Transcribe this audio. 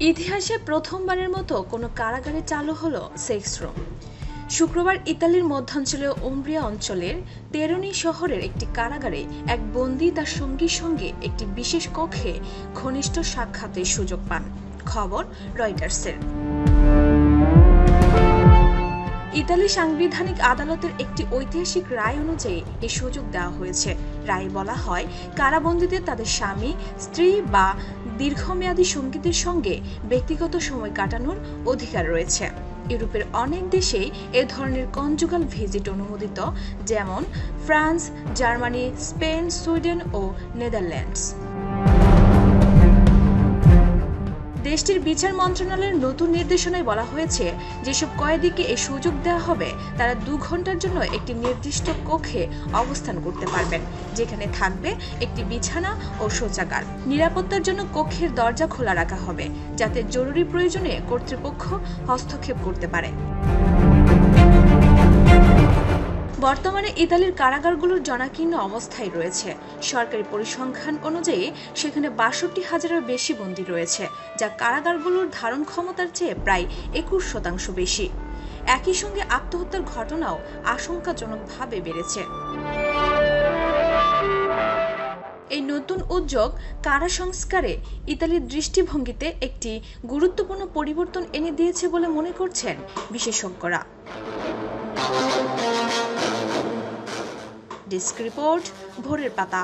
ইতিহাসে প্রথমবারের মতো কোনো কারাগারে চালু হলো সেক্স রুম। শুক্রবার ইতালির মধ্যাঞ্চলীয় উম্ব্রিয়া অঞ্চলের তেরোনি শহরের একটি কারাগারে এক বন্দী তার সঙ্গীর সঙ্গে একটি বিশেষ কক্ষে ঘনিষ্ঠ সাক্ষাতের সুযোগ পান। খবর রয়টার্সের। ইতালি সাংবিধানিক আদালতের একটি ঐতিহাসিক রায় অনুযায়ী এই সুযোগ দেওয়া হয়েছে। রায়ে বলা হয়, কারাবন্দীদের তাদের স্বামী, স্ত্রী বা দীর্ঘমেয়াদী সঙ্গীদের সঙ্গে ব্যক্তিগত সময় কাটানোর অধিকার রয়েছে। ইউরোপের অনেক দেশেই এ ধরনের কনজুগাল ভিজিট অনুমোদিত, যেমন ফ্রান্স, জার্মানি, স্পেন, সুইডেন ও নেদারল্যান্ডস। দেশটির বিচার মন্ত্রণালয়ের নতুন নির্দেশনায় বলা হয়েছে, যেসব কয়েদিকে এই সুযোগ দেওয়া হবে তারা 2 ঘন্টার জন্য একটি নির্দিষ্ট কক্ষে অবস্থান করতে পারবেন, যেখানে থাকবে একটি বিছানা ও শৌচাগার। নিরাপত্তার জন্য কক্ষের দরজা খোলা রাখা হবে, যাতে জরুরি প্রয়োজনে কর্তৃপক্ষ হস্তক্ষেপ করতে পারে। বর্তমানে ইতালির কারাগারগুলোর জনাকীর্ণ অবস্থায় রয়েছে। সরকারি পরিসংখ্যান অনুযায়ী সেখানে 62,000-এর বেশি বন্দী রয়েছে, যা কারাগারগুলোর ধারণ ক্ষমতার চেয়ে প্রায় 21% বেশি। একই সঙ্গে আত্মহত্যার ঘটনাও আশঙ্কাজনকভাবে বেড়েছে। এই নতুন উদ্যোগ কারা সংস্কারে ইতালির দৃষ্টিভঙ্গিতে একটি গুরুত্বপূর্ণ পরিবর্তন এনে দিয়েছে বলে মনে করছেন বিশেষজ্ঞরা। ডেস্ক রিপোর্ট, ভোরের পাতা।